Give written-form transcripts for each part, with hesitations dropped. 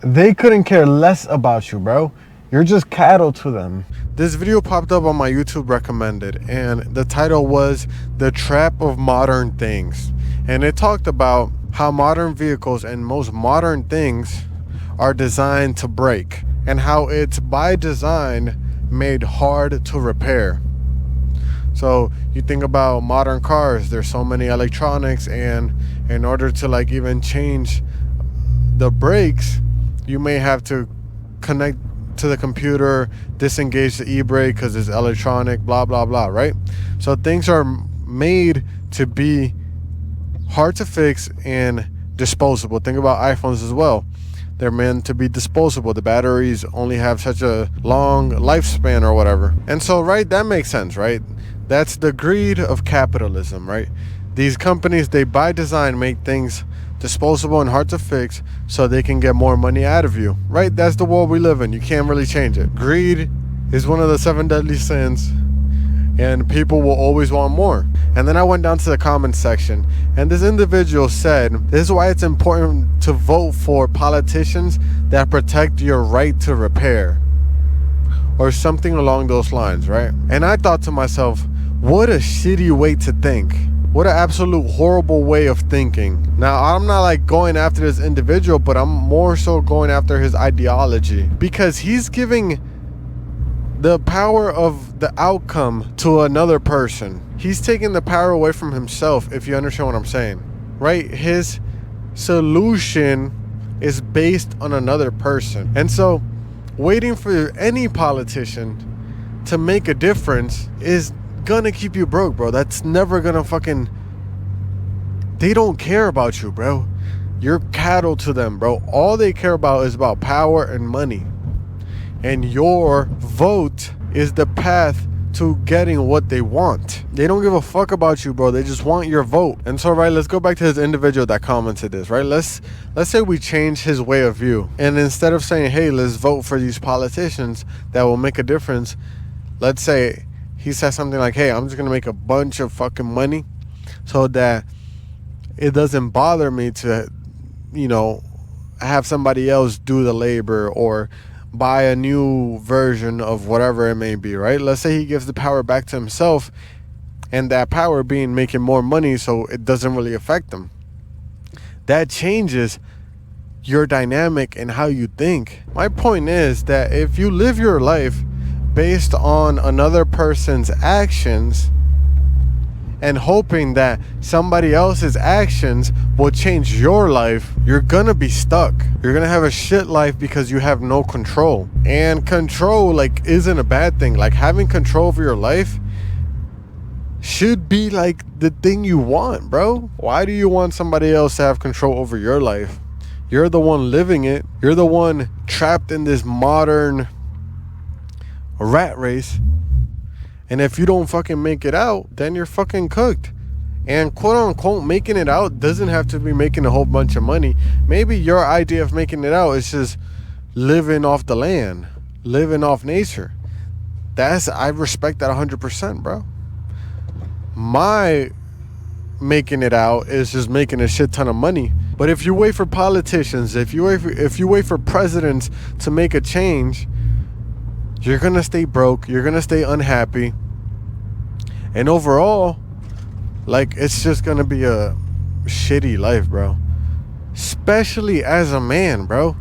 They couldn't care less about you, bro. You're just cattle to them. This video popped up on my YouTube recommended, and the title was The Trap of Modern Things. And it talked about how modern vehicles and most modern things are designed to break, and how it's by design made hard to repair. So you think about modern cars, there's so many electronics, and in order to like even change the brakes, you may have to connect to the computer, disengage the e-brake because it's electronic, blah blah blah, right? So things are made to be hard to fix and disposable. Think about iPhones as well. They're meant to be disposable. The batteries only have such a long lifespan or whatever. And so, right, that makes sense, right? That's the greed of capitalism, right? These companies, they by design make things disposable and hard to fix so they can get more money out of you, right? That's the world we live in. You can't really change it. Greed is one of the 7 deadly sins, and people will always want more. And then I went down to the comments section, and this individual said, this is why it's important to vote for politicians that protect your right to repair, or something along those lines, right? And I thought to myself, what a shitty way to think. What an absolute horrible way of thinking. Now, I'm not like going after this individual, but I'm more so going after his ideology, because he's giving the power of the outcome to another person. He's taking the power away from himself, if you understand what I'm saying, right? His solution is based on another person. And so waiting for any politician to make a difference is gonna keep you broke, bro. That's never gonna fucking... They don't care about you, bro. You're cattle to them, bro. All they care about is about power and money. And your vote is the path to getting what they want. They don't give a fuck about you, bro. They just want your vote. And so, right, let's go back to this individual that commented this, right? Let's say we change his way of view. And instead of saying, hey, let's vote for these politicians that will make a difference, let's say he says something like, hey, I'm just gonna make a bunch of fucking money so that it doesn't bother me to, you know, have somebody else do the labor or buy a new version of whatever it may be, right? Let's say he gives the power back to himself, and that power being making more money so it doesn't really affect him. That changes your dynamic and how you think. My point is that if you live your life based on another person's actions and hoping that somebody else's actions will change your life, you're gonna be stuck. You're gonna have a shit life because you have no control. And control, like, isn't a bad thing. Like, having control over your life should be like the thing you want, bro. Why do you want somebody else to have control over your life? You're the one living it. You're the one trapped in this modern rat race. And if you don't fucking make it out, then you're fucking cooked. And quote unquote making it out doesn't have to be making a whole bunch of money. Maybe your idea of making it out is just living off the land, living off nature. I respect that 100%, bro. My making it out is just making a shit ton of money. But if you wait for politicians, if you wait for presidents to make a change, you're gonna stay broke, you're gonna stay unhappy, and overall, like, it's just gonna be a shitty life, bro. Especially as a man, bro.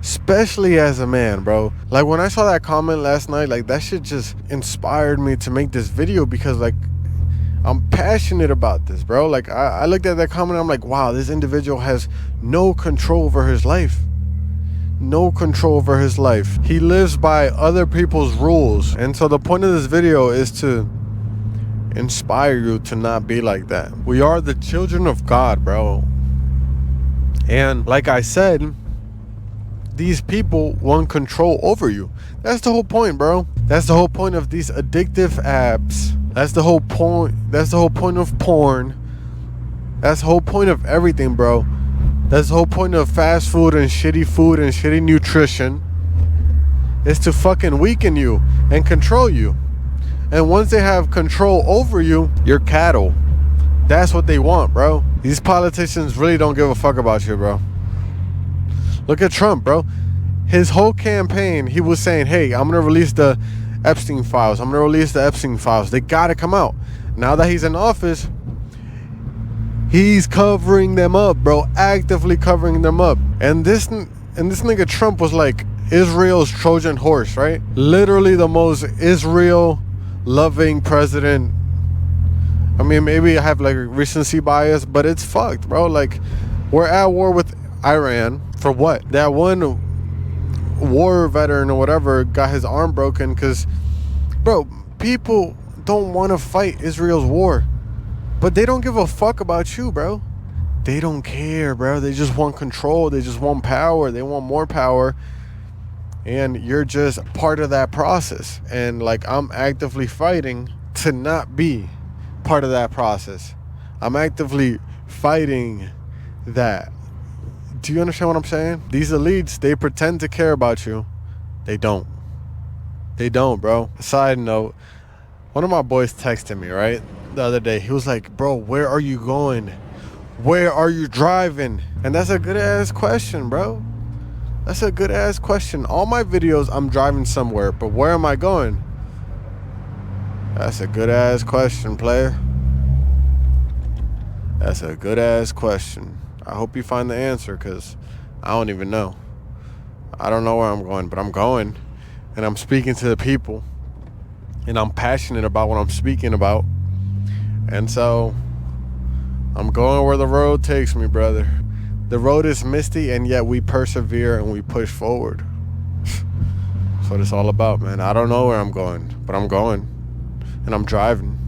Especially as a man, bro. Like, when I saw that comment last night, like, that shit just inspired me to make this video, because, like, I'm passionate about this, bro. Like, I looked at that comment, I'm like, wow, this individual has no control over his life. No control over his life. He lives by other people's rules. And so the point of this video is to inspire you to not be like that. We are the children of God, bro. And like I said, these people want control over you. That's the whole point, bro. That's the whole point of these addictive apps. That's the whole point. That's the whole point of porn. That's the whole point of everything, bro. That's the whole point of fast food and shitty nutrition, is to fucking weaken you and control you. And once they have control over you, you're cattle. That's what they want, bro. These politicians really don't give a fuck about you, bro. Look at Trump, bro. His whole campaign, he was saying, hey, I'm going to release the Epstein files. I'm going to release the Epstein files. They got to come out. Now that he's in office, he's covering them up, bro. Actively covering them up. And this nigga Trump was like Israel's Trojan horse, right? Literally the most Israel-loving president. I mean, maybe I have like recency bias, but it's fucked, bro. Like, we're at war with Iran for what? That one war veteran or whatever got his arm broken because, bro, people don't want to fight Israel's war, but they don't give a fuck about you, bro. They don't care, bro. They just want control. They just want power. They want more power. And you're just part of that process. And like, I'm actively fighting to not be part of that process. I'm actively fighting that. Do you understand what I'm saying? These elites, they pretend to care about you. They don't. They don't, bro. Side note, one of my boys texted me, right, the other day. He was like, bro, where are you going? Where are you driving? And that's a good ass question, bro. That's a good ass question. All my videos, I'm driving somewhere, but where am I going? That's a good ass question, player. That's a good ass question. I hope you find the answer, because I don't even know. I don't know where I'm going, but I'm going. And I'm speaking to the people. And I'm passionate about what I'm speaking about. And so I'm going where the road takes me, brother. The road is misty, and yet we persevere and we push forward. That's what it's all about, man. I don't know where I'm going, but I'm going. And I'm driving.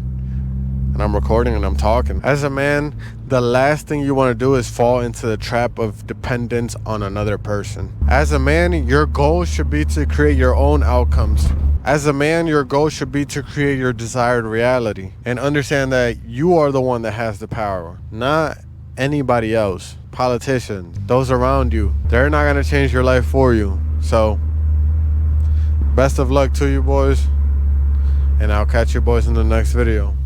And I'm recording and I'm talking. As a man, the last thing you want to do is fall into the trap of dependence on another person. As a man, your goal should be to create your own outcomes. As a man, your goal should be to create your desired reality and understand that you are the one that has the power, not anybody else. Politicians, those around you, they're not going to change your life for you. So, best of luck to you boys, and I'll catch you boys in the next video.